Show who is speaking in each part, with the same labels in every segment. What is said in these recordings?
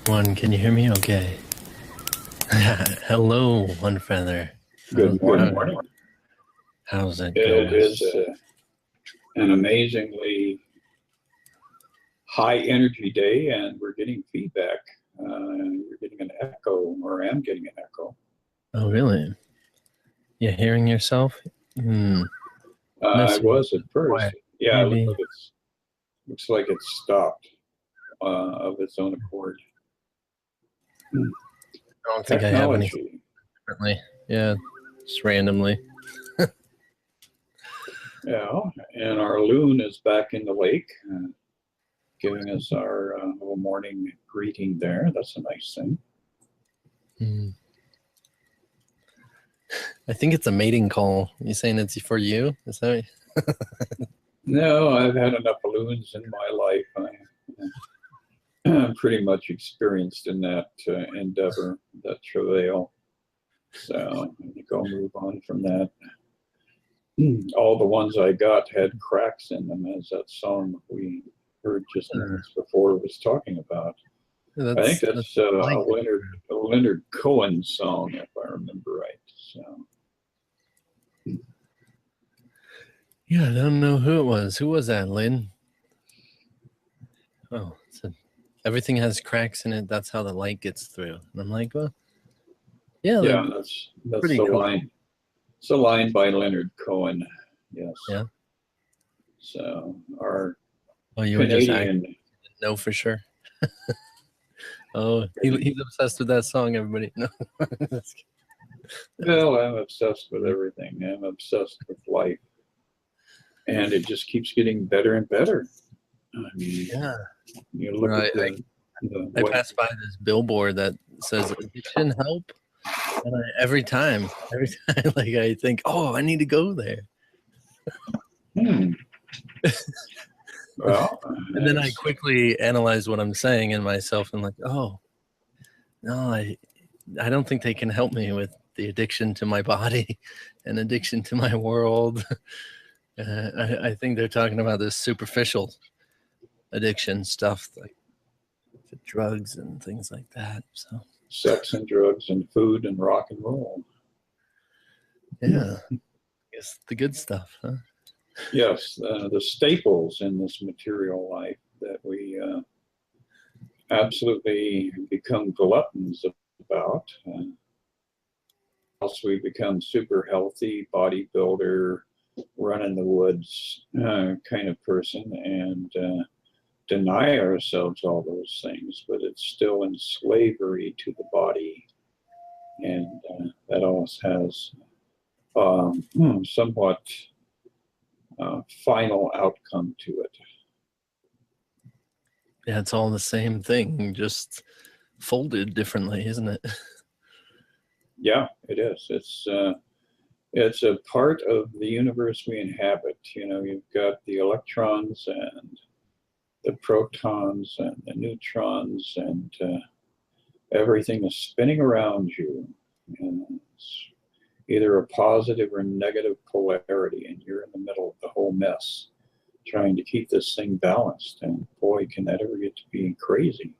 Speaker 1: One, can you hear me? Okay. Hello, One Feather.
Speaker 2: Good morning.
Speaker 1: How's it
Speaker 2: It
Speaker 1: going?
Speaker 2: is an amazingly high energy day, and we're getting feedback. You're getting an echo, or I'm getting an echo.
Speaker 1: Oh, really? You're hearing yourself?
Speaker 2: I was at first.
Speaker 1: Quiet.
Speaker 2: Yeah,
Speaker 1: Maybe.
Speaker 2: looks like it stopped of its own accord.
Speaker 1: I don't think I have anything
Speaker 2: Technology.
Speaker 1: differently. Yeah, just randomly.
Speaker 2: Yeah, and our loon is back in the lake, giving us our little morning greeting there. That's a nice thing.
Speaker 1: I think it's a mating call. You saying it's for you? Is that
Speaker 2: No, I've had enough loons in my life. I'm pretty much experienced in that endeavor, that travail. So I think I'll move on from that. All the ones I got had cracks in them, as that song we heard just minutes before was talking about. I think that's a Leonard Cohen song, if I remember right. So.
Speaker 1: Yeah, I don't know who it was. Who was that, Lynn? Oh, so everything has cracks in it. That's how the light gets through. And I'm like, well, yeah,
Speaker 2: that's
Speaker 1: pretty
Speaker 2: the
Speaker 1: cool.
Speaker 2: line. It's a line by Leonard Cohen. Yes.
Speaker 1: Yeah.
Speaker 2: So our
Speaker 1: you
Speaker 2: Canadian.
Speaker 1: were just know for sure. Oh, he's obsessed with that song, everybody. No.
Speaker 2: Well, I'm obsessed with everything. I'm obsessed with life. And it just keeps getting better and better. I mean,
Speaker 1: yeah.
Speaker 2: You look at
Speaker 1: I pass by this billboard that says addiction help. And every time, like I think, oh, I need to go there.
Speaker 2: Well,
Speaker 1: and then I quickly analyze what I'm saying in myself and like, oh, no, I don't think they can help me with the addiction to my body and addiction to my world. I think they're talking about this superficial addiction stuff, like drugs and things like that. So
Speaker 2: sex and drugs and food and rock and roll.
Speaker 1: Yeah, I guess the good stuff, huh?
Speaker 2: Yes, the staples in this material life that we absolutely become gluttons about. Else we become super healthy, bodybuilder, run in the woods kind of person, and deny ourselves all those things, but it's still in slavery to the body, and that also has somewhat final outcome to it.
Speaker 1: Yeah, it's all the same thing, just folded differently, isn't it?
Speaker 2: Yeah, it is. It's a part of the universe we inhabit. You know, you've got the electrons and the protons and the neutrons, and everything is spinning around you. And it's either a positive or negative polarity, and you're in the middle of the whole mess, trying to keep this thing balanced. And boy, can that ever get to be crazy.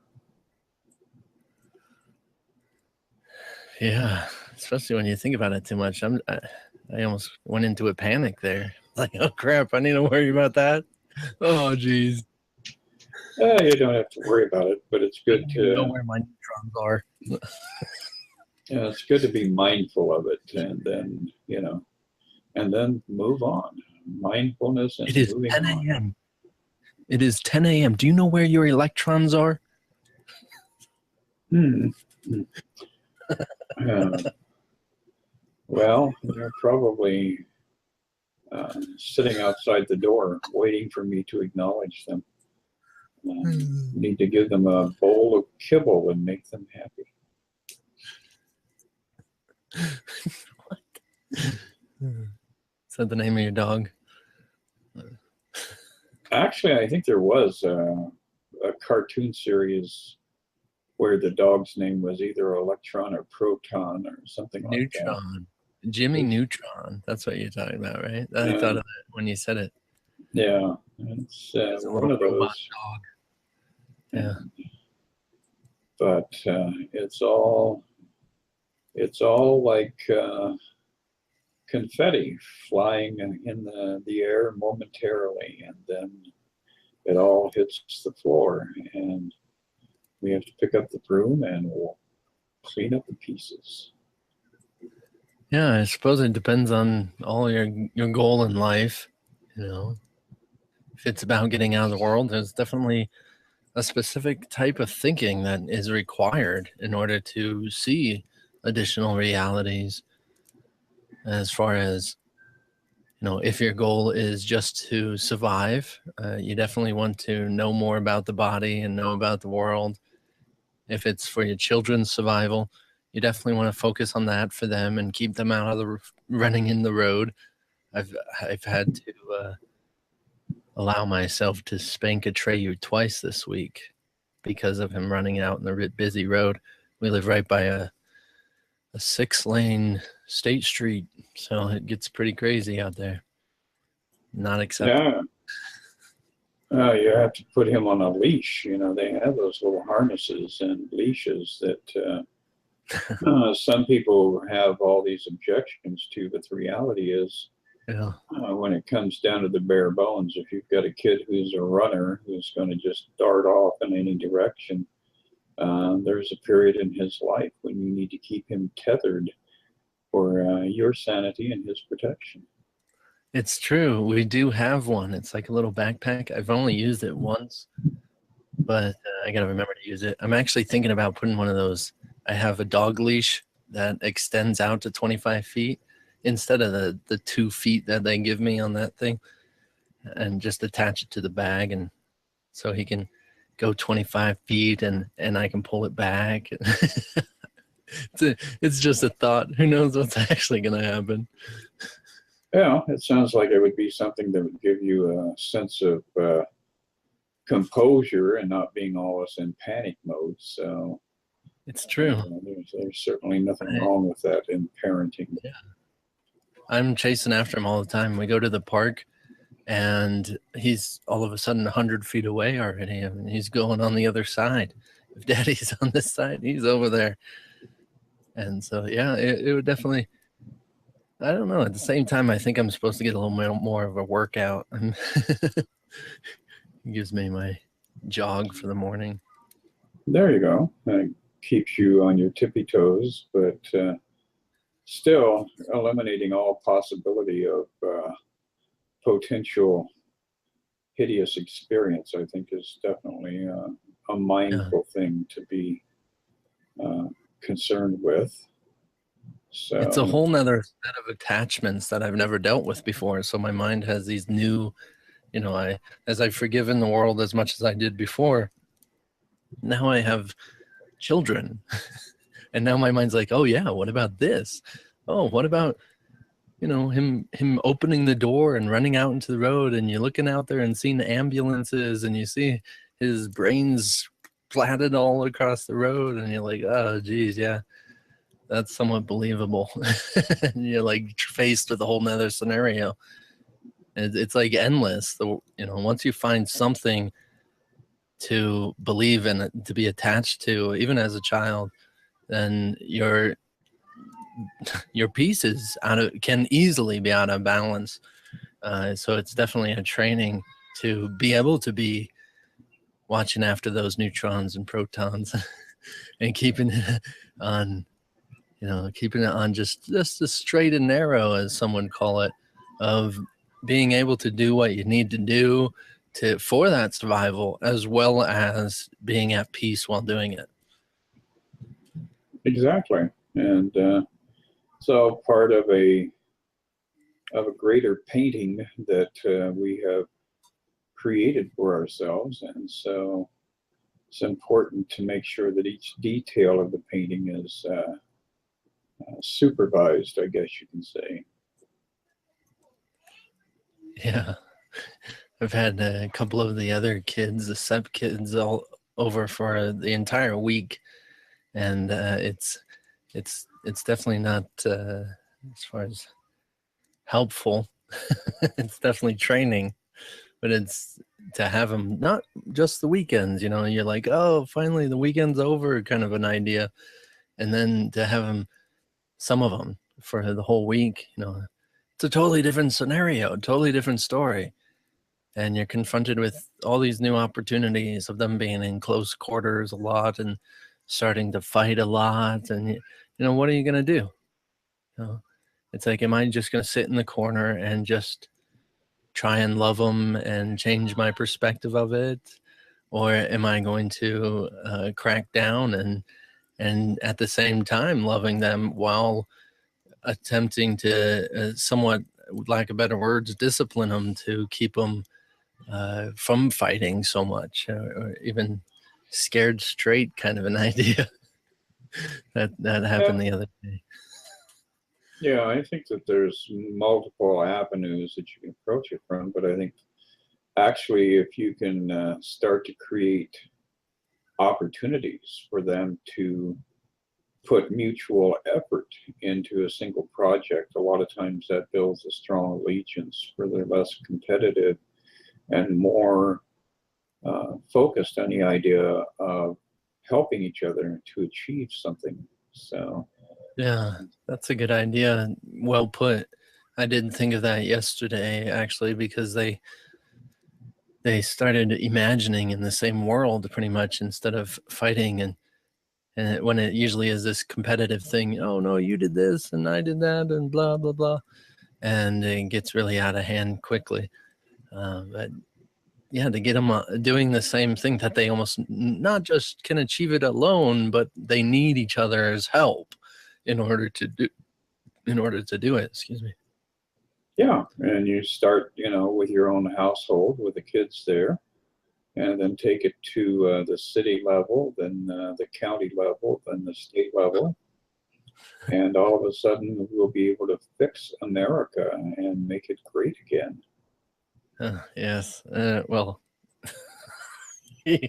Speaker 1: Yeah, especially when you think about it too much. I almost went into a panic there. Like, oh crap, I need to worry about that. Oh geez.
Speaker 2: You don't have to worry about it, but it's good to
Speaker 1: know where my neutrons are.
Speaker 2: Yeah, it's good to be mindful of it, and then and then move on. Mindfulness and moving on. It is 10
Speaker 1: a.m. It is 10 a.m. Do you know where your electrons are?
Speaker 2: Well, they're probably sitting outside the door, waiting for me to acknowledge them. Need to give them a bowl of kibble and make them happy.
Speaker 1: What? Is that the name of your dog?
Speaker 2: Actually, I think there was a cartoon series where the dog's name was either Electron or Proton or something like
Speaker 1: Neutron. That. Jimmy Neutron. That's what you're talking about, right? I thought of it when you said it.
Speaker 2: Yeah, it's one of those.
Speaker 1: Dog. Yeah.
Speaker 2: but it's all like confetti flying in the air momentarily, and then it all hits the floor, and we have to pick up the broom and we'll clean up the pieces.
Speaker 1: Yeah, I suppose it depends on all your goal in life. If it's about getting out of the world, there's definitely a specific type of thinking that is required in order to see additional realities. As far as, if your goal is just to survive, you definitely want to know more about the body and know about the world. If it's for your children's survival, you definitely want to focus on that for them and keep them out of the running in the road. I've had to allow myself to spank Atreyu twice this week because of him running out in the busy road. We live right by a 6-lane state street, so it gets pretty crazy out there. Not acceptable.
Speaker 2: Yeah. You have to put him on a leash. They have those little harnesses and leashes that some people have all these objections to, but the reality is, when it comes down to the bare bones, if you've got a kid who's a runner who's going to just dart off in any direction, there's a period in his life when you need to keep him tethered for your sanity and his protection.
Speaker 1: It's true. We do have one. It's like a little backpack. I've only used it once, but I got to remember to use it. I'm actually thinking about putting one of those. I have a dog leash that extends out to 25 feet instead of the 2 feet that they give me on that thing, and just attach it to the bag, and so he can go 25 feet and I can pull it back. It's just a thought. Who knows what's actually going to happen?
Speaker 2: Yeah, it sounds like it would be something that would give you a sense of composure and not being always in panic mode. So
Speaker 1: it's true.
Speaker 2: There's certainly nothing wrong with that in parenting.
Speaker 1: Yeah. I'm chasing after him all the time. We go to the park, and he's all of a sudden 100 feet away already. I mean, he's going on the other side. If Daddy's on this side, he's over there. And so, yeah, it would definitely. I don't know. At the same time, I think I'm supposed to get a little more of a workout. It gives me my jog for the morning.
Speaker 2: There you go. It keeps you on your tippy toes, but still eliminating all possibility of potential hideous experience, I think, is definitely a mindful thing to be concerned with. So
Speaker 1: it's a whole nother set of attachments that I've never dealt with before. So my mind has these new, as I've forgiven the world as much as I did before, now I have children. And now my mind's like, oh yeah, what about this? Oh, what about, him opening the door and running out into the road, and you're looking out there and seeing the ambulances, and you see his brains splattered all across the road, and you're like, oh geez, yeah. That's somewhat believable. And you're like faced with a whole nother scenario. It's like endless. Once you find something to believe in, to be attached to, even as a child, then your pieces can easily be out of balance. So it's definitely a training to be able to be watching after those neutrons and protons and keeping it on. Keeping it on just the straight and narrow, as some would call it, of being able to do what you need to do for that survival, as well as being at peace while doing it.
Speaker 2: Exactly. And so part of a greater painting that we have created for ourselves. And so it's important to make sure that each detail of the painting is supervised, I guess you can say.
Speaker 1: Yeah. I've had a couple of the other kids, the SEP kids, all over for the entire week. And it's definitely not, as far as helpful, it's definitely training, but it's to have them, not just the weekends, you know, you're like, oh, finally the weekend's over, kind of an idea. And then to have them, some of them for the whole week, you know, it's a totally different scenario, totally different story. And you're confronted with all these new opportunities of them being in close quarters a lot and starting to fight a lot. And, you know, what are you going to do? You know, it's like, am I just going to sit in the corner and just try and love them and change my perspective of it? Or am I going to crack down and at the same time loving them while attempting to somewhat, lack of better words, discipline them to keep them from fighting so much, or even scared straight kind of an idea that happened the other day.
Speaker 2: Yeah, I think that there's multiple avenues that you can approach it from, but I think actually if you can start to create opportunities for them to put mutual effort into a single project, a lot of times that builds a strong allegiance where they're less competitive and more focused on the idea of helping each other to achieve something. So
Speaker 1: yeah, that's a good idea. Well put. I didn't think of that yesterday, actually, because they started imagining in the same world pretty much instead of fighting. And when it usually is this competitive thing, oh no, you did this and I did that and blah blah blah, and it gets really out of hand quickly. But yeah, to get them doing the same thing that they almost not just can achieve it alone, but they need each other's help in order to do it. Excuse me.
Speaker 2: yeah, and you start, you know, with your own household with the kids there, and then take it to the city level, then the county level, then the state level, and all of a sudden we'll be able to fix America and make it great again.
Speaker 1: Yes. Well, you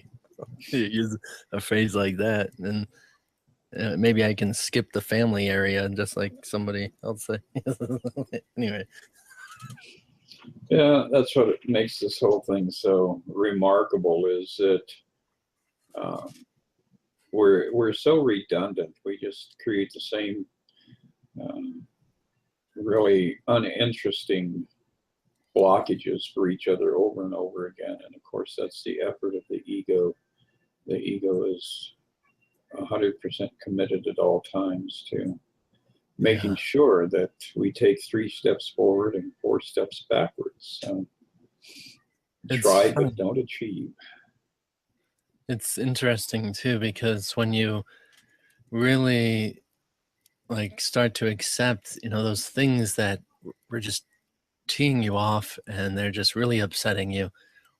Speaker 1: use a phrase like that, and maybe I can skip the family area, just like somebody else say. Anyway.
Speaker 2: Yeah, that's what it makes this whole thing so remarkable, is that we're so redundant. We just create the same really uninteresting blockages for each other over and over again. And of course, that's the effort of the ego. The ego is 100% committed at all times to making sure that we take 3 steps forward and 4 steps backwards. So try but don't achieve.
Speaker 1: It's interesting too, because when you really like start to accept, you know, those things that were just teeing you off and they're just really upsetting you,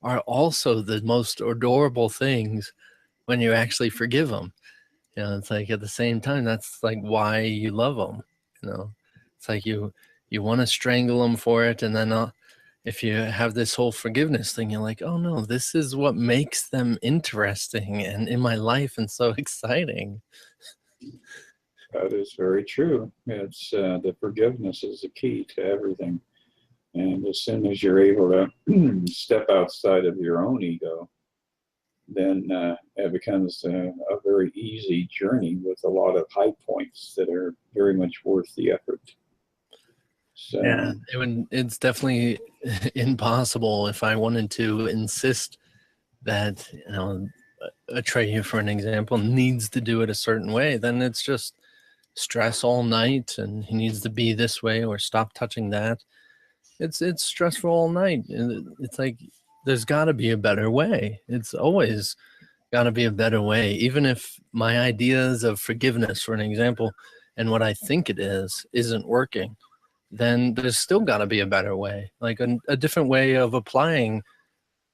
Speaker 1: are also the most adorable things when you actually forgive them. You know, it's like at the same time, that's like why you love them. You know, it's like you want to strangle them for it, and then if you have this whole forgiveness thing, you're like, oh no, this is what makes them interesting and in my life and so exciting.
Speaker 2: That is very true. It's the forgiveness is the key to everything. And as soon as you're able to step outside of your own ego, then it becomes a very easy journey with a lot of high points that are very much worth the effort. So,
Speaker 1: yeah, it's definitely impossible if I wanted to insist that, you know, Atreyu, for an example, needs to do it a certain way. Then it's just stress all night, and he needs to be this way or stop touching that. It's stressful all night. It's like there's got to be a better way. It's always got to be a better way. Even if my ideas of forgiveness, for an example, and what I think it is isn't working, then there's still got to be a better way, like a different way of applying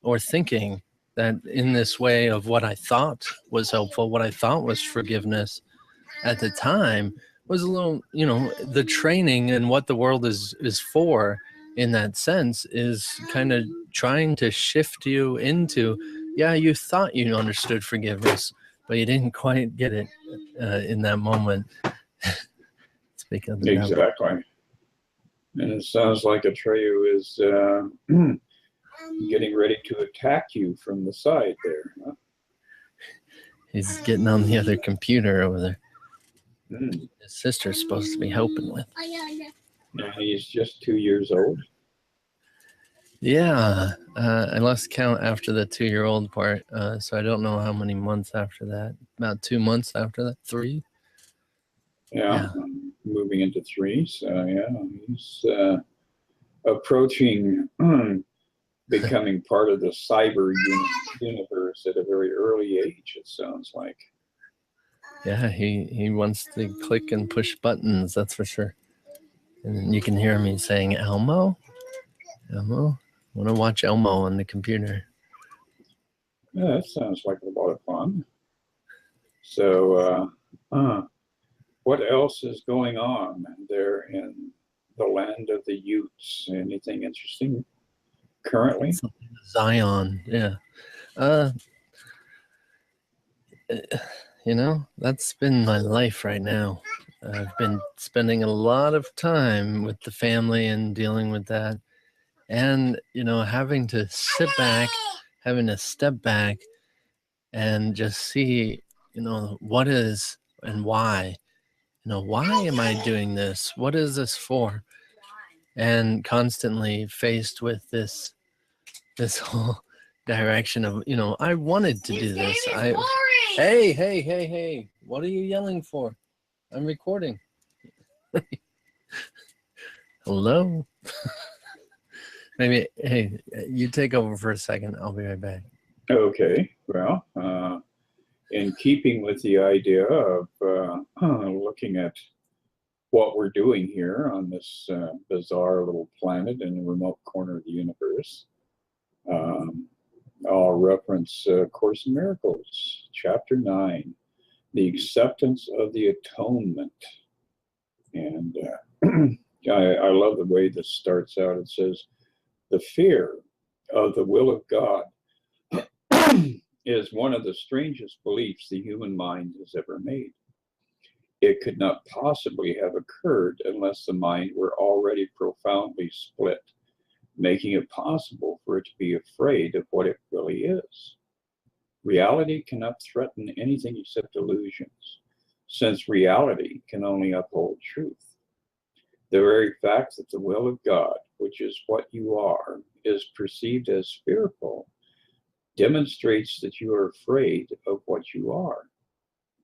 Speaker 1: or thinking that in this way of what I thought was helpful, what I thought was forgiveness at the time was a little, you know, the training and what the world is for in that sense is kind of trying to shift you into, yeah, you thought you understood forgiveness, but you didn't quite get it in that moment. Speak of the
Speaker 2: exactly. And it sounds like Atreyu is getting ready to attack you from the side there. Huh?
Speaker 1: He's getting on the other computer over there.
Speaker 2: Mm.
Speaker 1: His sister's supposed to be helping with.
Speaker 2: And he's just 2 years old.
Speaker 1: Yeah, I lost count after the 2-year-old part, so I don't know how many months after that. About 2 months after that, 3.
Speaker 2: Yeah. Moving into 3. So yeah, he's approaching becoming part of the cyber universe at a very early age, it sounds like.
Speaker 1: Yeah, he wants to click and push buttons, that's for sure. And you can hear me saying, Elmo? Elmo? I want to watch Elmo on the computer.
Speaker 2: Yeah, that sounds like a lot of fun. So, what else is going on there in the land of the Utes? Anything interesting currently?
Speaker 1: Zion, yeah. That's been my life right now. I've been spending a lot of time with the family and dealing with that. And, having to sit back, having to step back and just see, what is and why. Why am I doing this? What is this for? And constantly faced with this whole direction of, I wanted to do this. Hey, what are you yelling for? I'm recording. Hello? Maybe, hey, you take over for a second. I'll be right back.
Speaker 2: Okay, well, in keeping with the idea of looking at what we're doing here on this bizarre little planet in a remote corner of the universe, I'll reference Course in Miracles, Chapter 9, the acceptance of the atonement. And I love the way this starts out. It says, the fear of the will of God is one of the strangest beliefs the human mind has ever made. It could not possibly have occurred unless the mind were already profoundly split, making it possible for it to be afraid of what it really is. Reality cannot threaten anything except illusions, since reality can only uphold truth. The very fact that the will of God, which is what you are, is perceived as fearful, demonstrates that you are afraid of what you are.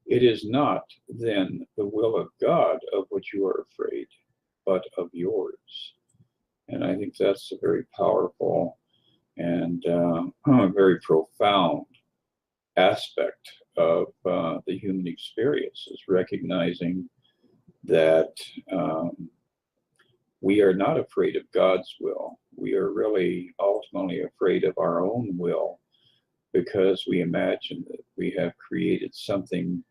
Speaker 2: It is not, then, the will of God of which you are afraid, but of yours. And I think that's a very powerful and very profound aspect of the human experience, is recognizing that we are not afraid of God's will. We are really ultimately afraid of our own will, because we imagine that we have created something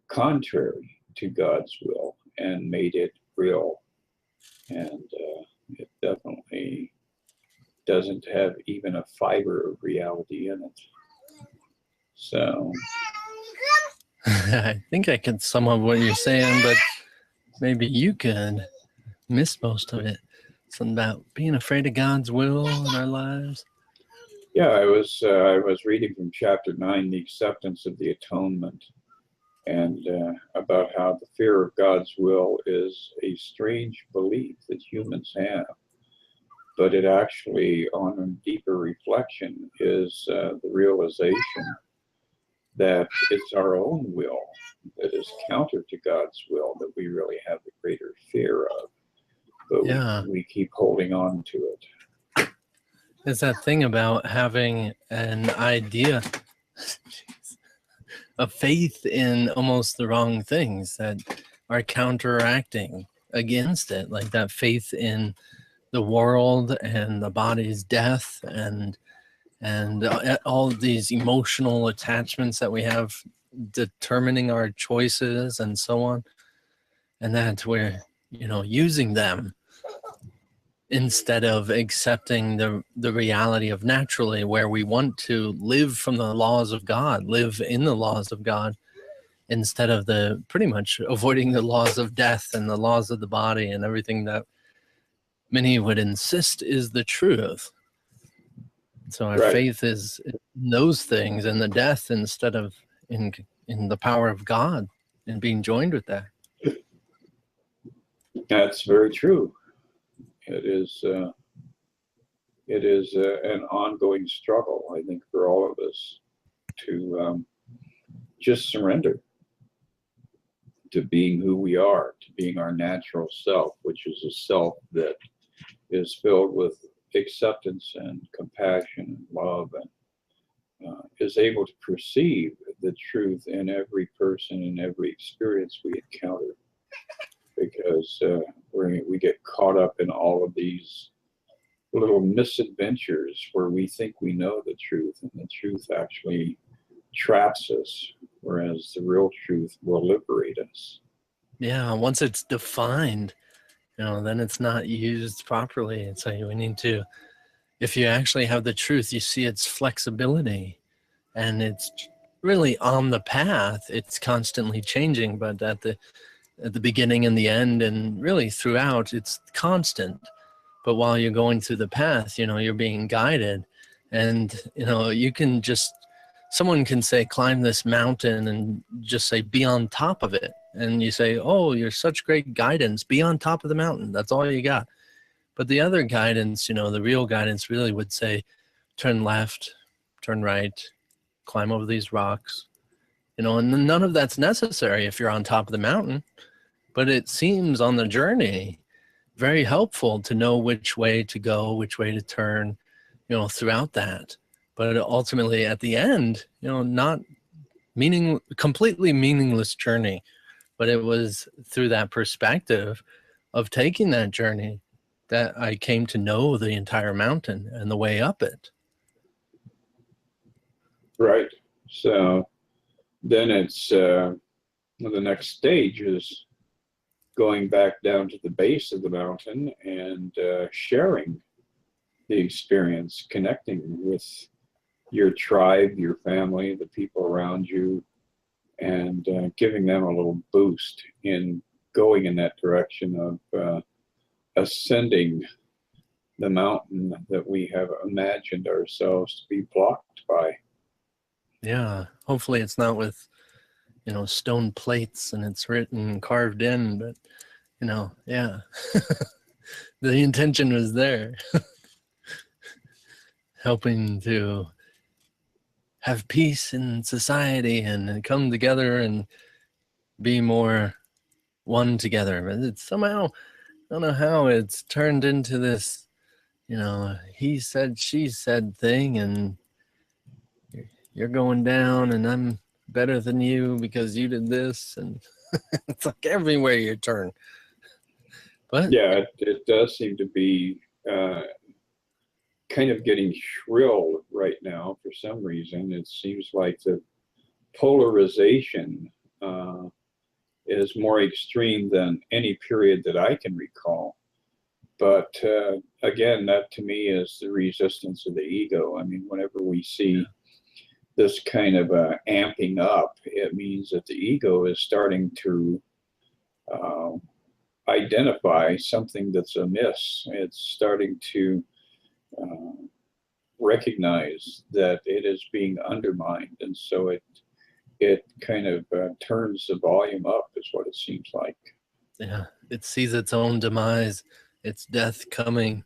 Speaker 2: contrary to God's will and made it real. And it definitely doesn't have even a fiber of reality in it. So
Speaker 1: I think I can sum up what you're saying, but maybe you could miss most of it. Something about being afraid of God's will in our lives.
Speaker 2: Yeah, I was reading from Chapter 9, the acceptance of the atonement, and about how the fear of God's will is a strange belief that humans have. But it actually, on a deeper reflection, is the realization that it's our own will that is counter to God's will that we really have the greater fear of. But
Speaker 1: Yeah.
Speaker 2: we keep holding on to it.
Speaker 1: It's that thing about having an idea, a faith in almost the wrong things that are counteracting against it, like that faith in the world and the body's death and all of these emotional attachments that we have determining our choices and so on. And that we're, using them instead of accepting the reality of naturally, where we want to live from the laws of God, live in the laws of God, instead of the pretty much avoiding the laws of death and the laws of the body and everything that many would insist is the truth. So our
Speaker 2: Right.
Speaker 1: faith is in those things and the death instead of in the power of God and being joined with that.
Speaker 2: That's very true. It is. It is an ongoing struggle, I think, for all of us to just surrender to being who we are, to being our natural self, which is a self that is filled with acceptance and compassion and love, and is able to perceive the truth in every person and every experience we encounter. Because we get caught up in all of these little misadventures where we think we know the truth, and the truth actually traps us, whereas the real truth will liberate us.
Speaker 1: Yeah, once it's defined, then it's not used properly. And so we need to, if you actually have the truth, you see its flexibility, and it's really on the path. It's constantly changing, but at the beginning and the end, and really throughout, it's constant. But while you're going through the path, you're being guided, and you can just, someone can say, climb this mountain, and just say, be on top of it. And you say, oh, you're such great guidance, be on top of the mountain. That's all you got. But the other guidance, the real guidance really would say, turn left, turn right, climb over these rocks, and none of that's necessary if you're on top of the mountain. But it seems on the journey very helpful to know which way to go, which way to turn, throughout that. But ultimately at the end, not completely meaningless journey, but it was through that perspective of taking that journey that I came to know the entire mountain and the way up it.
Speaker 2: Right. So then it's the next stage is going back down to the base of the mountain and sharing the experience, connecting with your tribe, your family, the people around you, and giving them a little boost in going in that direction of ascending the mountain that we have imagined ourselves to be blocked by.
Speaker 1: Yeah, hopefully it's not with stone plates and it's written carved in, but yeah. The intention was there. Helping to have peace in society and come together and be more one together. But it's somehow, I don't know how it's turned into this, he said, she said thing, and you're going down and I'm better than you because you did this. And it's like everywhere you turn. But
Speaker 2: yeah, it does seem to be kind of getting shrill right now for some reason. It seems like the polarization is more extreme than any period that I can recall. But again, that to me is the resistance of the ego. I mean, whenever we see this kind of amping up, it means that the ego is starting to identify something that's amiss. It's starting to recognize that it is being undermined, and so it kind of turns the volume up, is what it seems like.
Speaker 1: yeah, it sees its own demise, its death coming,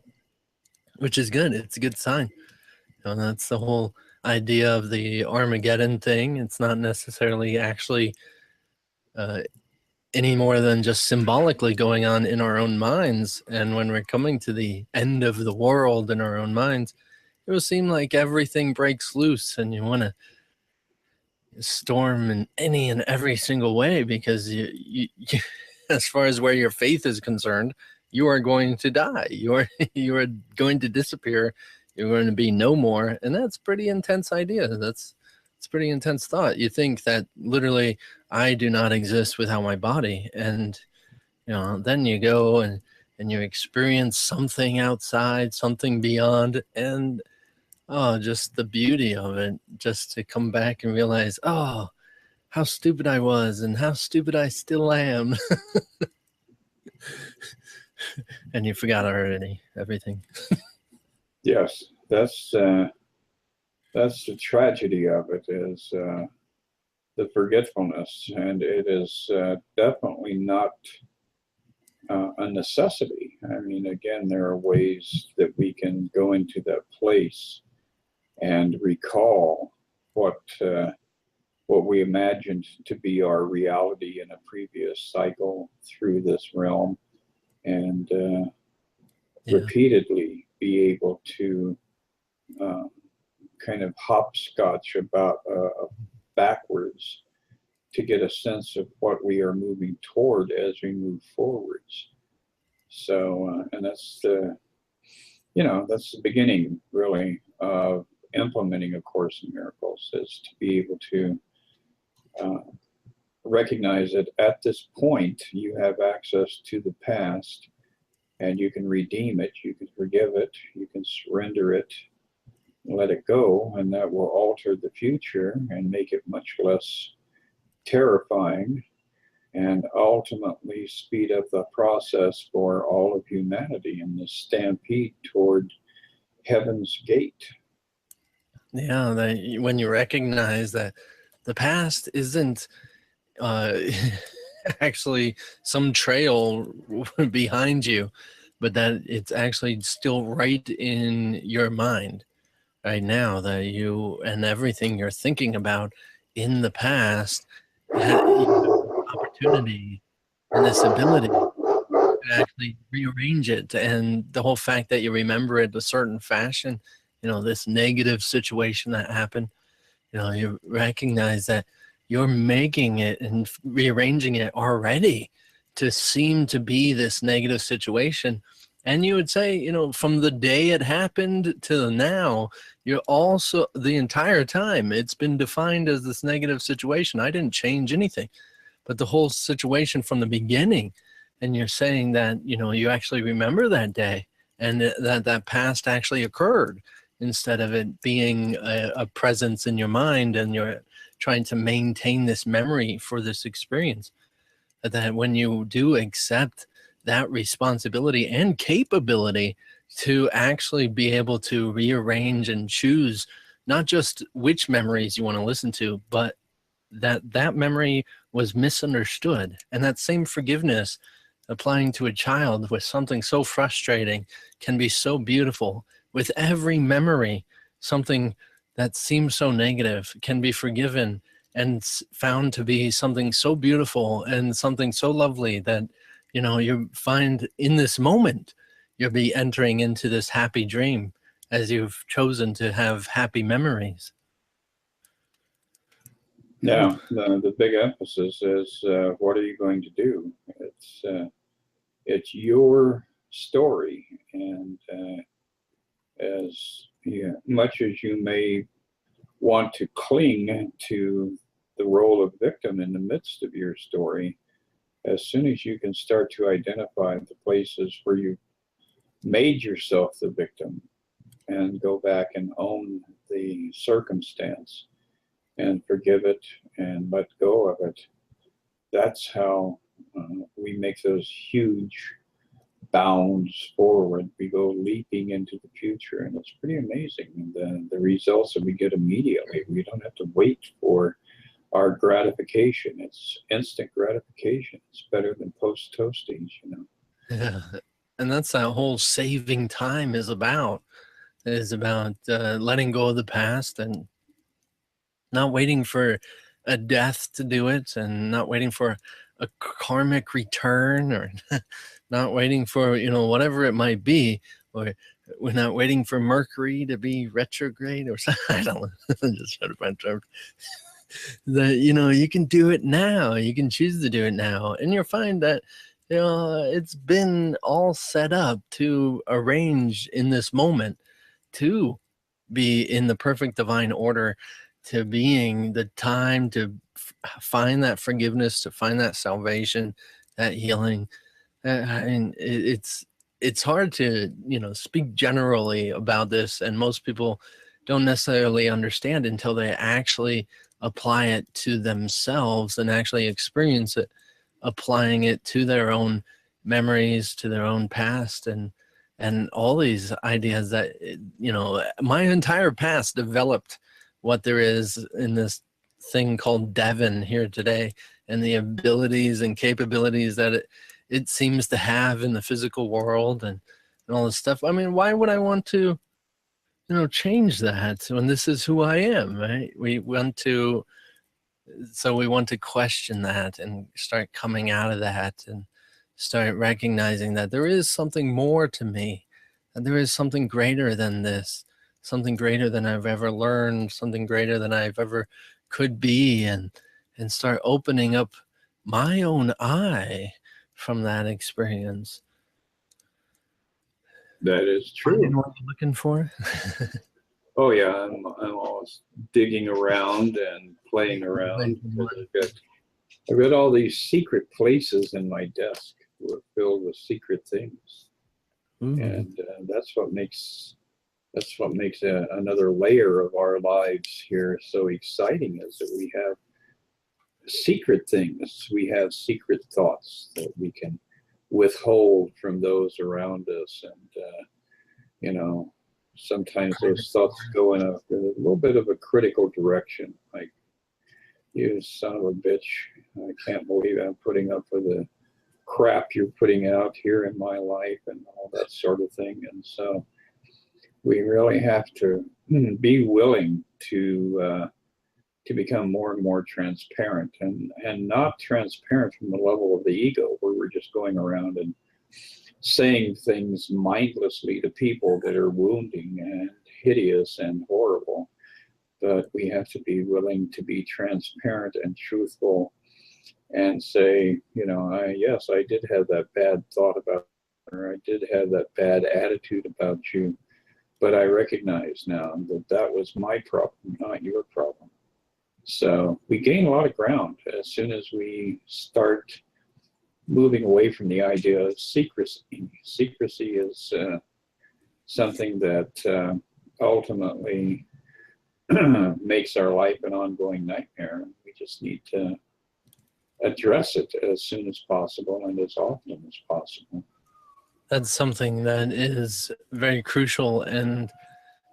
Speaker 1: which is good. It's a good sign. That's the whole idea of the Armageddon thing. It's not necessarily actually any more than just symbolically going on in our own minds. And when we're coming to the end of the world in our own minds, it will seem like everything breaks loose and you want to storm in any and every single way, because you as far as where your faith is concerned, you are going to die. You are going to disappear. You're going to be no more. And that's a pretty intense idea. It's a pretty intense thought. You think that literally I do not exist without my body. And, then you go and you experience something outside, something beyond, and oh, just the beauty of it, just to come back and realize, oh, how stupid I was and how stupid I still am. And you forgot already everything.
Speaker 2: Yes, that's that's the tragedy of it, is the forgetfulness, and it is definitely not a necessity. I mean, again, there are ways that we can go into that place and recall what we imagined to be our reality in a previous cycle through this realm, and repeatedly be able to kind of hopscotch about backwards to get a sense of what we are moving toward as we move forwards. So, and that's the, that's the beginning, really, of implementing A Course in Miracles, is to be able to recognize that at this point you have access to the past, and you can redeem it, you can forgive it, you can surrender it, let it go, and that will alter the future and make it much less terrifying, and ultimately speed up the process for all of humanity in this stampede toward heaven's gate.
Speaker 1: Yeah, when you recognize that the past isn't actually some trail behind you, but that it's actually still right in your mind right now, that you and everything you're thinking about in the past, you have opportunity and this ability to actually rearrange it. And the whole fact that you remember it a certain fashion, this negative situation that happened, you recognize that you're making it and rearranging it already to seem to be this negative situation. And you would say, from the day it happened to now, you're also, the entire time it's been defined as this negative situation. I didn't change anything, but the whole situation from the beginning. And you're saying that, you actually remember that day, and that past actually occurred, instead of it being a presence in your mind, and you're trying to maintain this memory for this experience. That when you do accept that responsibility and capability to actually be able to rearrange and choose not just which memories you want to listen to, but that memory was misunderstood, and that same forgiveness applying to a child with something so frustrating can be so beautiful. With every memory, something that seems so negative can be forgiven and found to be something so beautiful and something so lovely that, you find in this moment, you'll be entering into this happy dream as you've chosen to have happy memories.
Speaker 2: Yeah, the big emphasis is what are you going to do? It's your story, and as much as you may want to cling to the role of victim in the midst of your story, as soon as you can start to identify the places where you made yourself the victim and go back and own the circumstance and forgive it and let go of it, that's how we make those huge bounds forward. We go leaping into the future, and it's pretty amazing. And the results that we get immediately, we don't have to wait for our gratification. It's instant gratification. It's better than post toasties,
Speaker 1: Yeah. And that's that whole saving time is about. It is about letting go of the past and not waiting for a death to do it, and not waiting for a karmic return, or not waiting for, whatever it might be, or we're not waiting for Mercury to be retrograde or something. I don't know. I'm just trying to find terms. That, you can do it now. You can choose to do it now. And you'll find that, it's been all set up to arrange in this moment to be in the perfect divine order, to being the time to find that forgiveness, to find that salvation, that healing. And it's hard to, speak generally about this, and most people don't necessarily understand until they actually apply it to themselves and actually experience it, applying it to their own memories, to their own past, and and all these ideas that, you know, my entire past developed what there is in this thing called Devon here today, and the abilities and capabilities that it seems to have in the physical world, and all this stuff. I mean, why would I want to, you know, change that when this is who I am, right? We want to, so we want to question that and start coming out of that and start recognizing that there is something more to me, that there is something greater than this, something greater than I've ever learned, something greater than I've ever could be, and start opening up my own eye from that experience.
Speaker 2: That is
Speaker 1: Finding
Speaker 2: true.
Speaker 1: what you're looking for.
Speaker 2: Oh yeah, I'm always digging around and playing around because I've got all these secret places in my desk filled with secret things,
Speaker 1: Ooh.
Speaker 2: and that's what makes another layer of our lives here so exciting, is that we have secret things, we have secret thoughts that we can withhold from those around us, and you know, sometimes those thoughts go in a little bit of a critical direction, like, you son of a bitch, I can't believe I'm putting up with the crap you're putting out here in my life, and all that sort of thing. And so we really have to be willing to become more and more transparent, and not transparent from the level of the ego, where we're just going around and saying things mindlessly to people that are wounding and hideous and horrible. But we have to be willing to be transparent and truthful and say, you know, yes, I did have that bad thought about, or I did have that bad attitude about you, but I recognize now that that was my problem, not your problem. So we gain a lot of ground as soon as we start moving away from the idea of secrecy. Secrecy is something that ultimately makes our life an ongoing nightmare. We just need to address it as soon as possible and as often as possible.
Speaker 1: That's something that is very crucial, and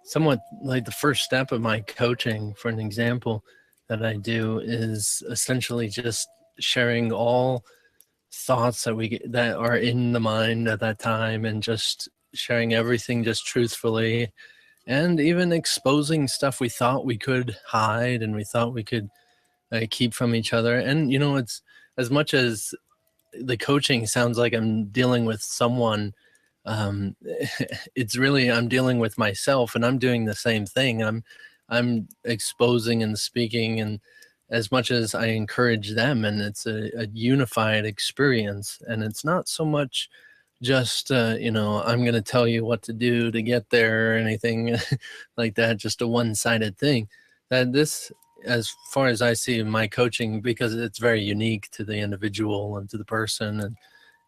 Speaker 1: somewhat like the first step of my coaching. For an example that I do is essentially just sharing all thoughts that are in the mind at that time, and just sharing everything just truthfully, and even exposing stuff we thought we could hide and we thought we could keep from each other. And you know, it's, as much as the coaching sounds like I'm dealing with someone, it's really, I'm dealing with myself, and I'm doing the same thing. I'm exposing and speaking, and as much as I encourage them, and it's a unified experience, and it's not so much just you know, I'm going to tell you what to do to get there or anything like that, just a one-sided thing. That this, as far as I see in my coaching, because it's very unique to the individual and to the person,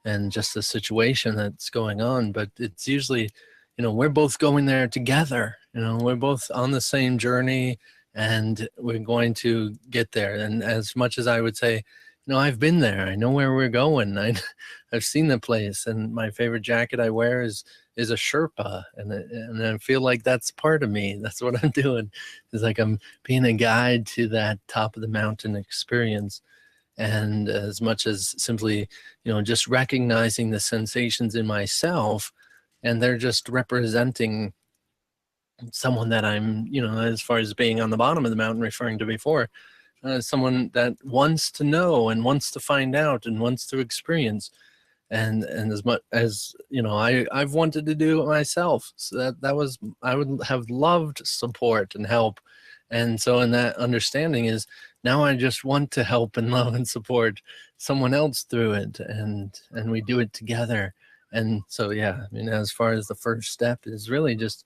Speaker 1: and just the situation that's going on, but it's usually, you know, we're both going there together, you know, we're both on the same journey, and we're going to get there. And as much as I would say, you know, I've been there, I know where we're going, I've seen the place, and my favorite jacket I wear is a Sherpa, and I feel like that's part of me. That's what I'm doing. It's like I'm being a guide to that top of the mountain experience. And as much as simply, you know, just recognizing the sensations in myself, and they're just representing someone that I'm, you know, as far as being on the bottom of the mountain, referring to before, someone that wants to know and wants to find out and wants to experience. And as much as, you know, I've wanted to do it myself, so that was, I would have loved support and help. And so in that understanding is, now I just want to help and love and support someone else through it, and we do it together. And so yeah, I mean, as far as the first step is really just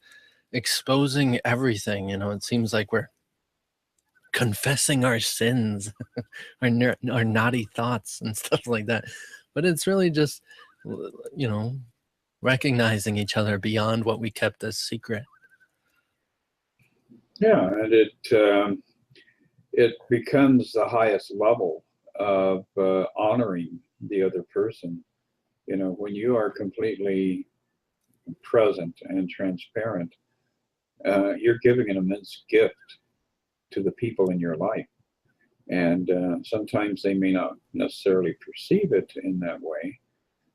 Speaker 1: exposing everything. You know, it seems like we're confessing our sins, our naughty thoughts and stuff like that, but it's really just, you know, recognizing each other beyond what we kept as secret.
Speaker 2: Yeah, and it becomes the highest level of honoring the other person. You know, when you are completely present and transparent, you're giving an immense gift to the people in your life. And sometimes they may not necessarily perceive it in that way.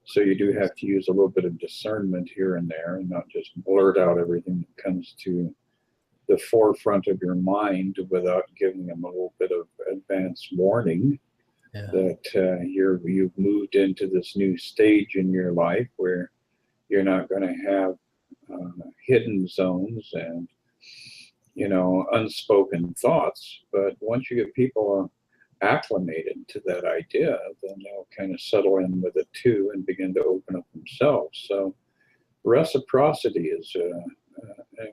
Speaker 2: So you do have to use a little bit of discernment here and there, and not just blurt out everything that comes to the forefront of your mind without giving them a little bit of advance warning that you've moved into this new stage in your life where you're not going to have hidden zones and unspoken thoughts. But once you get people acclimated to that idea, then they'll kind of settle in with it too and begin to open up themselves. So reciprocity is an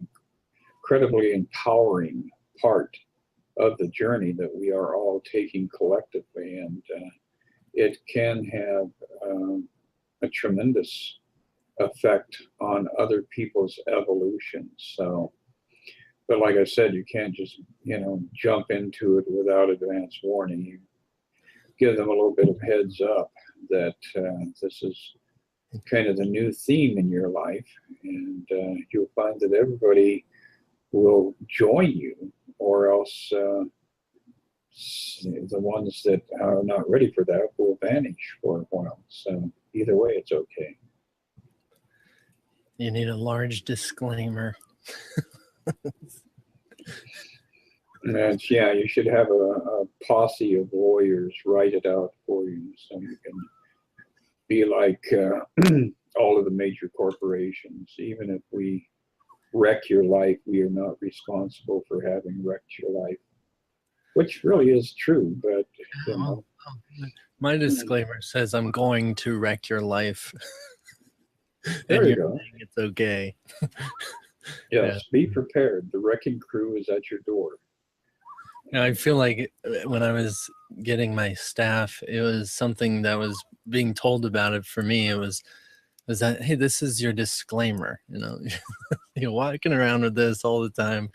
Speaker 2: incredibly empowering part of the journey that we are all taking collectively, and it can have a tremendous effect on other people's evolution. So, but like I said, you can't just jump into it without advance warning. You give them a little bit of heads up that this is kind of the new theme in your life, and you'll find that everybody will join you, or else the ones that are not ready for that will vanish for a while. So either way, it's okay.
Speaker 1: You need a large disclaimer.
Speaker 2: And you should have a posse of lawyers write it out for you, so you can be like all of the major corporations. Even if we wreck your life, we are not responsible for having wrecked your life, which really is true. But
Speaker 1: my disclaimer says I'm going to wreck your life.
Speaker 2: There you go.
Speaker 1: It's okay.
Speaker 2: Yes, be prepared. The wrecking crew is at your door.
Speaker 1: I feel like when I was getting my staff, it was something that was being told about it for me. It was that, hey, this is your disclaimer. You're walking around with this all the time.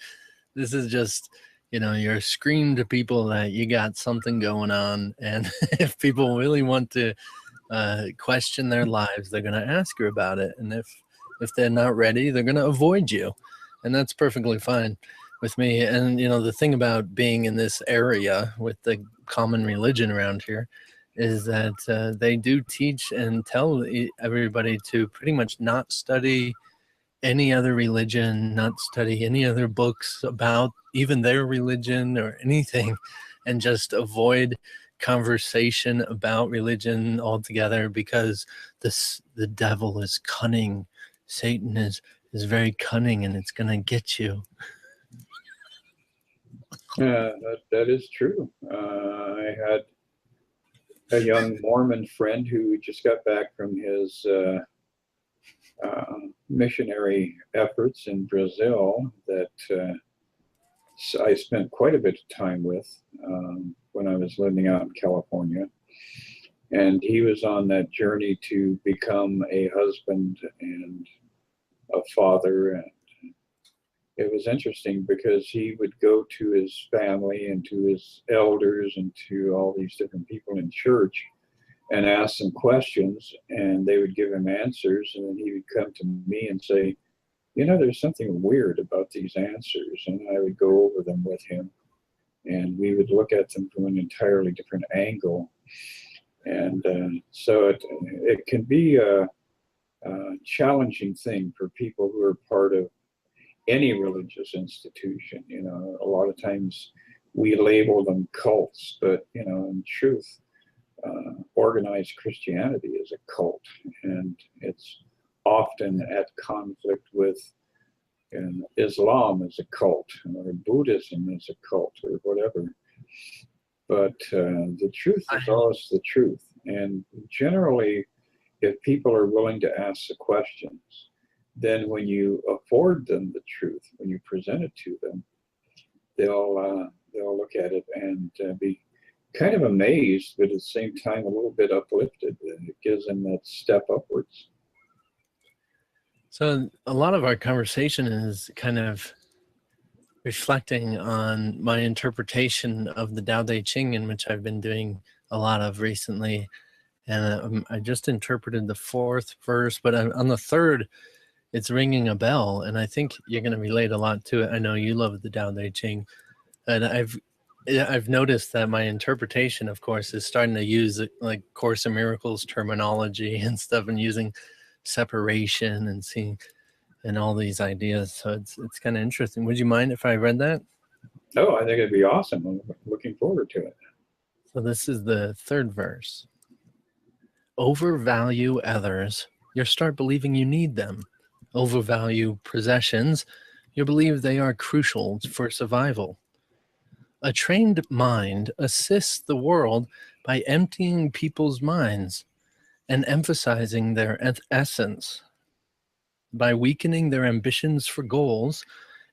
Speaker 1: This is just, you're screaming to people that you got something going on. And if people really want to question their lives, they're going to ask you about it. And if they're not ready, they're going to avoid you. And that's perfectly fine with me. And, the thing about being in this area with the common religion around here is that they do teach and tell everybody to pretty much not study any other religion, not study any other books about even their religion or anything, and just avoid conversation about religion altogether, because the devil is cunning. Satan is very cunning, and it's going to get you.
Speaker 2: That is true. I had a young Mormon friend who just got back from his missionary efforts in Brazil that I spent quite a bit of time with when I was living out in California. And he was on that journey to become a husband and a father. And it was interesting because he would go to his family and to his elders and to all these different people in church and ask them questions, and they would give him answers. And then he would come to me and say, there's something weird about these answers. And I would go over them with him, and we would look at them from an entirely different angle. And so it can be a challenging thing for people who are part of any religious institution. A lot of times we label them cults, but in truth, organized Christianity is a cult, and it's often at conflict with Islam as a cult, or Buddhism as a cult, or whatever. But the truth is always the truth. And generally, if people are willing to ask the questions, then when you afford them the truth, when you present it to them, they'll look at it and be kind of amazed, but at the same time a little bit uplifted. And it gives them that step upwards.
Speaker 1: So a lot of our conversation is kind of reflecting on my interpretation of the Tao Te Ching, in which I've been doing a lot of recently. And I just interpreted the fourth verse, but on the third, it's ringing a bell, and I think you're going to relate a lot to it. I know you love the Tao Te Ching, and I've noticed that my interpretation, of course, is starting to use like Course in Miracles terminology and stuff, and using separation and seeing and all these ideas. So it's kind of interesting. Would you mind if I read that?
Speaker 2: Oh, I think it'd be awesome. I'm looking forward to it.
Speaker 1: So this is the third verse. Overvalue others, you start believing you need them. Overvalue possessions, you believe they are crucial for survival. A trained mind assists the world by emptying people's minds and emphasizing their essence, by weakening their ambitions for goals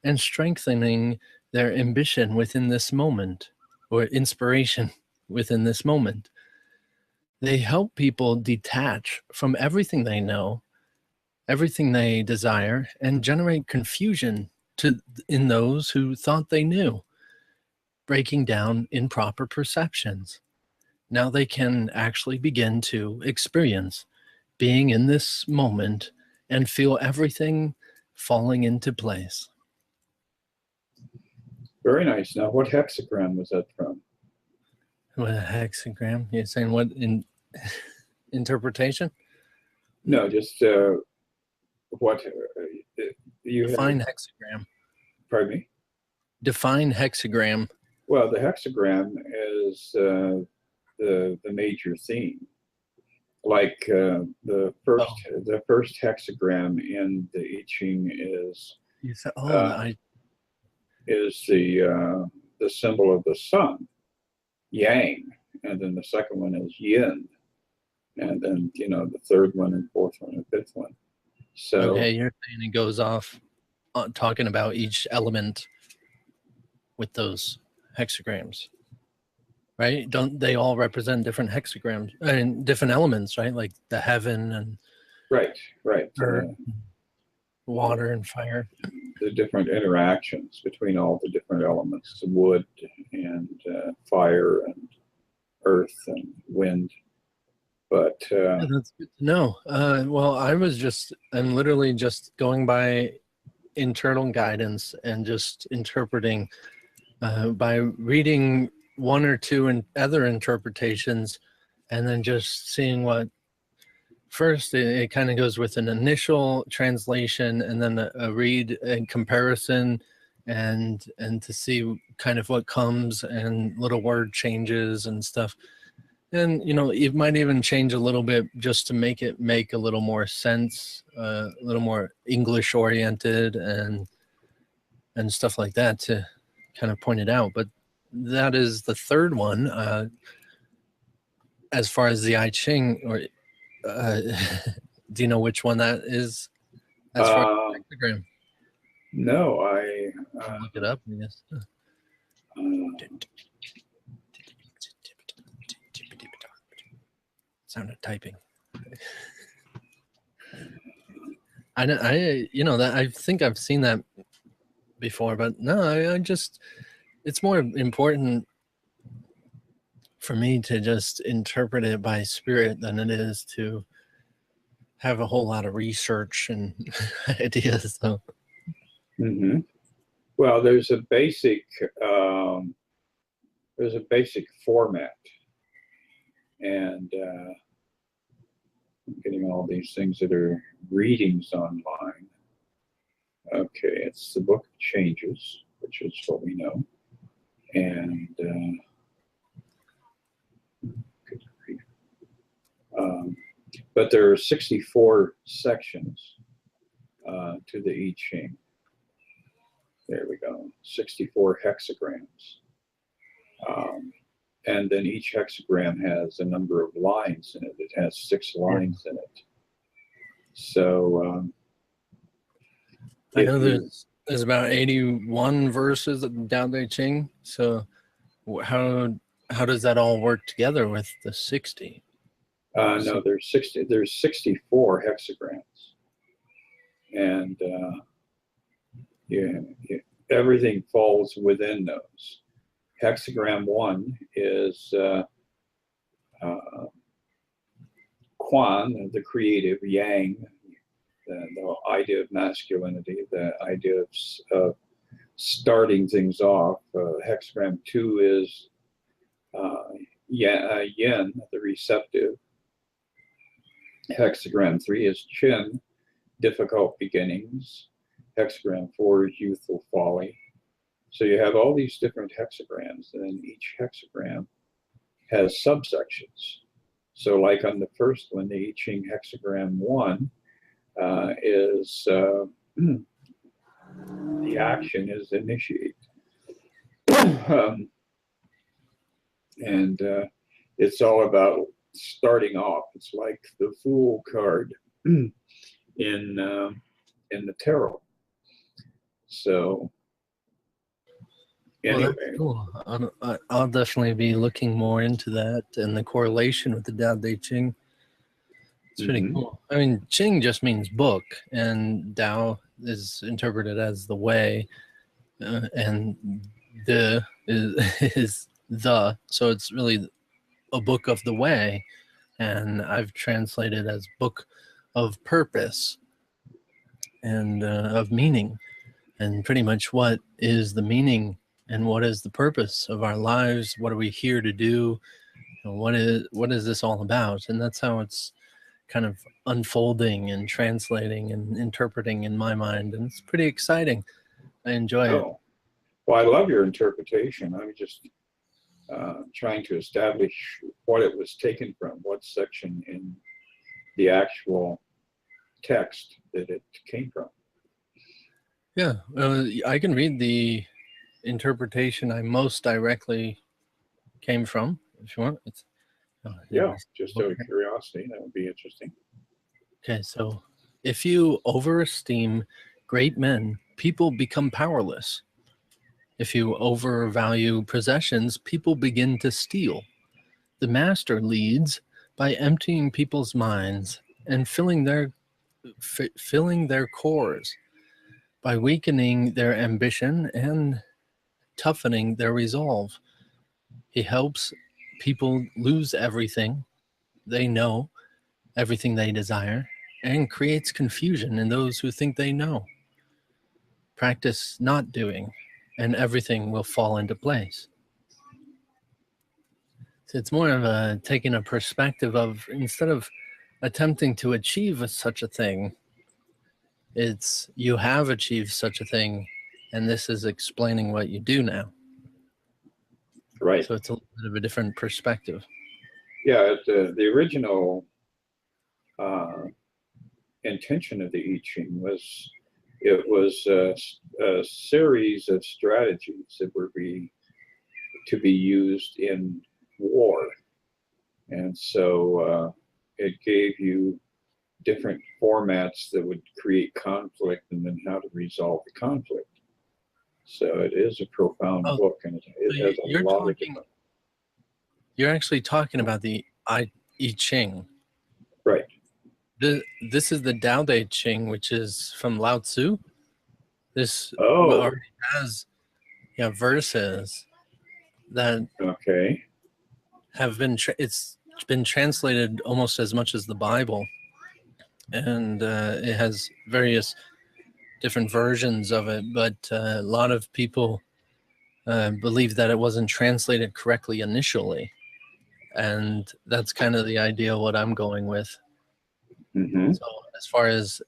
Speaker 1: and strengthening their ambition within this moment, or inspiration within this moment. They help people detach from everything they know, everything they desire, and generate confusion in those who thought they knew, breaking down improper perceptions. Now they can actually begin to experience being in this moment and feel everything falling into place.
Speaker 2: Very nice. Now, what hexagram was that from?
Speaker 1: What a hexagram? You're saying what in interpretation?
Speaker 2: No, just what you
Speaker 1: Define
Speaker 2: had.
Speaker 1: hexagram.
Speaker 2: Pardon me?
Speaker 1: Define hexagram.
Speaker 2: Well, the hexagram is the major theme. Like the first hexagram in the I Ching is
Speaker 1: You said,
Speaker 2: is the symbol of the sun, yang, and then the second one is yin, and then the third one and fourth one and fifth one. So
Speaker 1: okay, you're saying it goes off talking about each element with those hexagrams, right? Don't they all represent different hexagrams and different elements, right? Like the heaven and
Speaker 2: right,
Speaker 1: earth, water and fire.
Speaker 2: The different interactions between all the different elements: wood and fire and earth and wind. But
Speaker 1: Yeah, that's good to know. Well, I'm literally just going by internal guidance and just interpreting by reading one or two and other interpretations, and then just seeing what first it kind of goes with an initial translation and then a read and comparison and to see kind of what comes and little word changes and stuff. And it might even change a little bit just to make it make a little more sense, a little more English oriented and stuff like that to kind of point it out. But that is the third one as far as the I Ching. Or do you know which one that is as far as hexagram?
Speaker 2: No, I
Speaker 1: look it up, I guess. Sound of typing. I think I've seen that before, but no, I just, it's more important for me to just interpret it by spirit than it is to have a whole lot of research and ideas. So.
Speaker 2: Mm-hmm. Well, there's a basic format, and I'm getting all these things that are readings online. Okay, it's the Book of Changes, which is what we know, and good grief. But there are 64 sections to the I Ching. There we go, 64 hexagrams. And then each hexagram has a number of lines in it. It has 6 lines in it. So
Speaker 1: I know there's about 81 verses of the Tao Te Ching. So how does that all work together with the 60?
Speaker 2: No, there's 64 hexagrams, and everything falls within those. Hexagram 1 is Quan, the creative, Yang, the idea of masculinity, the idea of starting things off. Hexagram 2 is yin, the receptive. Hexagram 3 is chin, difficult beginnings. Hexagram 4 is youthful folly. So you have all these different hexagrams, and then each hexagram has subsections. So like on the first one, the I Ching hexagram 1 is the action is initiate. And it's all about starting off. It's like the Fool card in the tarot. So anyway.
Speaker 1: Well, that's cool. I'll definitely be looking more into that and the correlation with the Tao Te Ching. It's pretty cool. I mean, Ching just means book, and Tao is interpreted as the way, and the is the. So it's really a book of the way, and I've translated as book of purpose and of meaning, and pretty much what is the meaning and what is the purpose of our lives? What are we here to do? What is this all about? And that's how it's kind of unfolding and translating and interpreting in my mind, and it's pretty exciting. I enjoy it.
Speaker 2: Well, I love your interpretation. I'm just trying to establish what it was taken from, what section in the actual text that it came from.
Speaker 1: Yeah, I can read the interpretation I most directly came from, if you want.
Speaker 2: Yeah, just out of curiosity, that would be interesting.
Speaker 1: Okay, so if you overesteem great men, people become powerless. If you overvalue possessions, people begin to steal. The master leads by emptying people's minds and filling their cores, by weakening their ambition and toughening their resolve. He helps people lose everything they know, everything they desire, and creates confusion in those who think they know. Practice not doing, and everything will fall into place. So it's more of a taking a perspective of, instead of attempting to achieve such a thing, it's you have achieved such a thing, and this is explaining what you do now.
Speaker 2: Right.
Speaker 1: So it's a little bit of a different perspective.
Speaker 2: Yeah, the original intention of the I Ching was, it was a series of strategies that were to be used in war. And so it gave you different formats that would create conflict, and then how to resolve the conflict. So it is a profound book, and it has a lot of different...
Speaker 1: You're actually talking about the I Ching.
Speaker 2: Right.
Speaker 1: This is the Tao Te Ching, which is from Lao Tzu. This already has verses that have been it's been translated almost as much as the Bible, and it has various different versions of it, but a lot of people believe that it wasn't translated correctly initially, and that's kind of the idea of what I'm going with. So as far as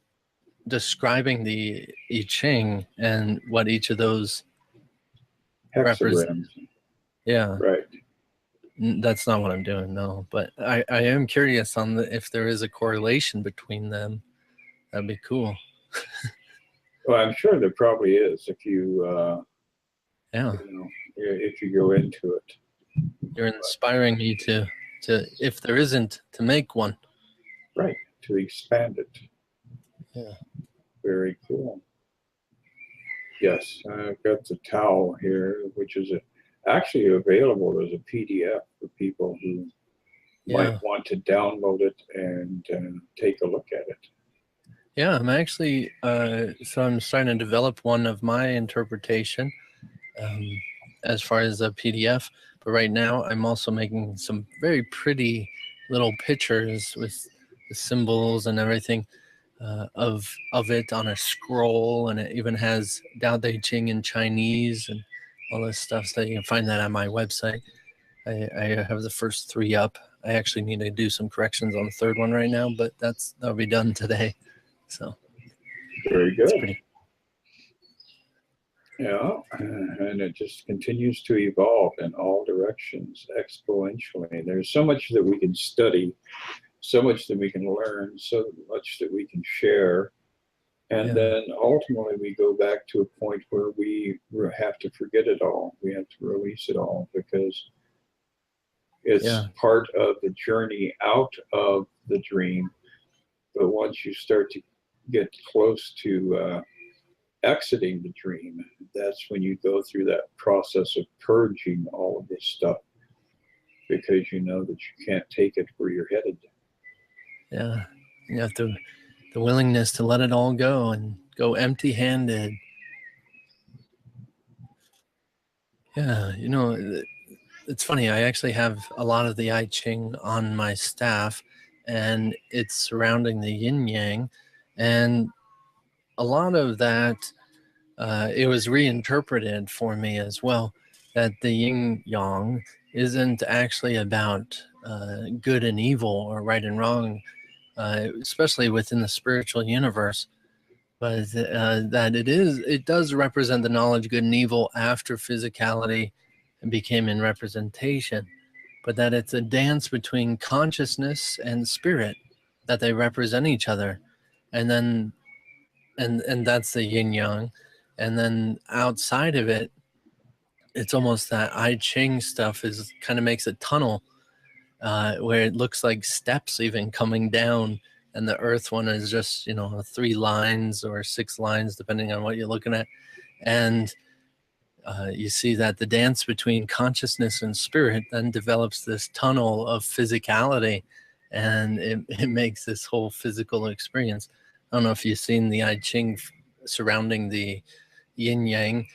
Speaker 1: describing the I Ching and what each of those represents,
Speaker 2: right,
Speaker 1: that's not what I'm doing, no. But I am curious on if there is a correlation between them. That'd be cool.
Speaker 2: Well, I'm sure there probably is if you if you go into it.
Speaker 1: You're inspiring me to if there isn't, to make one.
Speaker 2: Right, to expand it.
Speaker 1: Yeah.
Speaker 2: Very cool. Yes, I've got the Tao here, which is actually available as a PDF for people who might want to download it and take a look at it.
Speaker 1: Yeah, I'm actually, so I'm starting to develop one of my interpretation as far as a PDF. But right now, I'm also making some very pretty little pictures with the symbols and everything. of it on a scroll, and it even has Tao Te Ching in Chinese and all this stuff. So you can find that on my website. I have the first 3 up. I actually need to do some corrections on the 3rd one right now, but that'll be done today. So
Speaker 2: Very
Speaker 1: it's
Speaker 2: good.
Speaker 1: pretty.
Speaker 2: Yeah, and it just continues to evolve in all directions exponentially. There's so much that we can study, so much that we can learn, so much that we can share. And then ultimately we go back to a point where we have to forget it all. We have to release it all because it's part of the journey out of the dream. But once you start to get close to exiting the dream, that's when you go through that process of purging all of this stuff, because you know that you can't take it where you're headed.
Speaker 1: Yeah, you have the willingness to let it all go and go empty-handed. Yeah, you know, it's funny. I actually have a lot of the I Ching on my staff, and it's surrounding the yin yang, and a lot of that it was reinterpreted for me as well, that the yin yang isn't actually about good and evil or right and wrong, especially within the spiritual universe, but that it does represent the knowledge good and evil after physicality became in representation, but that it's a dance between consciousness and spirit, that they represent each other, and then and that's the yin yang. And then outside of it, it's almost that I Ching stuff is kind of makes a tunnel where it looks like steps even coming down, and the earth one is just 3 lines or 6 lines depending on what you're looking at, and you see that the dance between consciousness and spirit then develops this tunnel of physicality, and it makes this whole physical experience. I don't know if you've seen the I Ching surrounding the yin yang,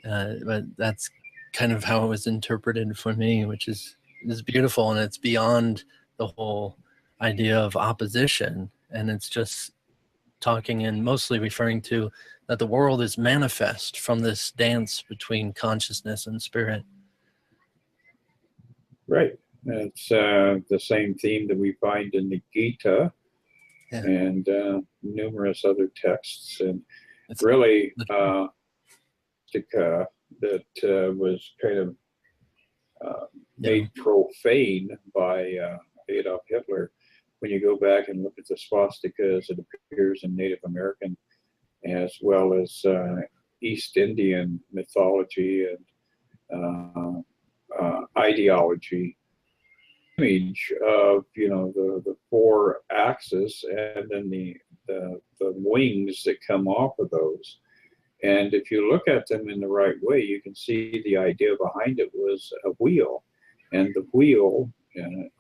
Speaker 1: but that's kind of how it was interpreted for me, which is beautiful, and it's beyond the whole idea of opposition, and it's just talking and mostly referring to that the world is manifest from this dance between consciousness and spirit.
Speaker 2: Right. It's the same theme that we find in the Gita and numerous other texts, and it's really that was kind of made profane by Adolf Hitler. When you go back and look at the swastika as it appears in Native American as well as East Indian mythology and ideology, image of the 4 axes and then the wings that come off of those. And if you look at them in the right way, you can see the idea behind it was a wheel, and the wheel,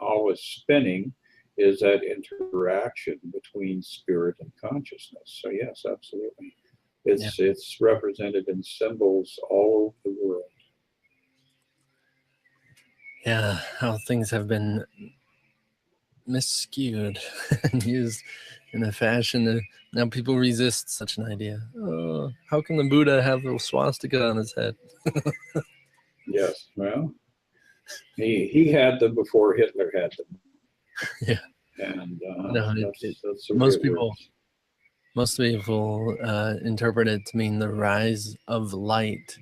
Speaker 2: always spinning, is that interaction between spirit and consciousness. So yes, absolutely. It's represented in symbols all over the world.
Speaker 1: Yeah, how things have been miscued and used in a fashion that now people resist such an idea. Oh, how can the Buddha have a swastika on his head?
Speaker 2: Yes, well, he had them before Hitler had them.
Speaker 1: Yeah.
Speaker 2: And that's
Speaker 1: most people interpret it to mean the rise of light,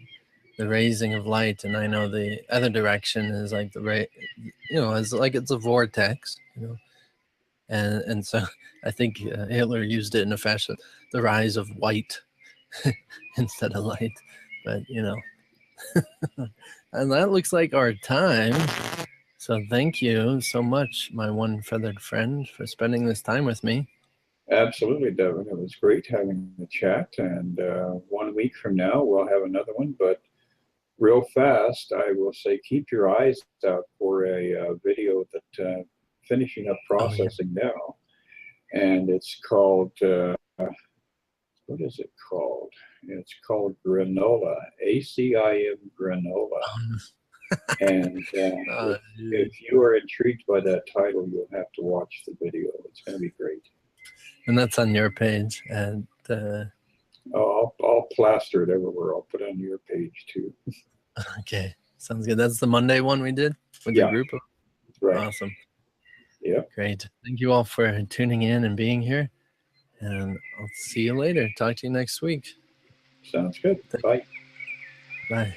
Speaker 1: the raising of light, and I know the other direction is like it's like it's a vortex, and so I think Hitler used it in a fashion, the rise of white instead of light, but and that looks like our time. So thank you so much, my one feathered friend, for spending this time with me.
Speaker 2: Absolutely, Devin. It was great having the chat. And 1 week from now, we'll have another one. But real fast, I will say keep your eyes out for a video that finishing up processing now. And it's called, what is it called? It's called Granola, ACIM Granola. And if you are intrigued by that title, you'll have to watch the video. It's going to be great.
Speaker 1: And that's on your page. And
Speaker 2: I'll plaster it everywhere. I'll put it on your page too.
Speaker 1: okay, sounds good. That's the Monday one we did with the group.
Speaker 2: Right.
Speaker 1: Awesome.
Speaker 2: Yep.
Speaker 1: Great. Thank you all for tuning in and being here. And I'll see you later. Talk to you next week.
Speaker 2: Sounds good. Bye.
Speaker 1: Bye.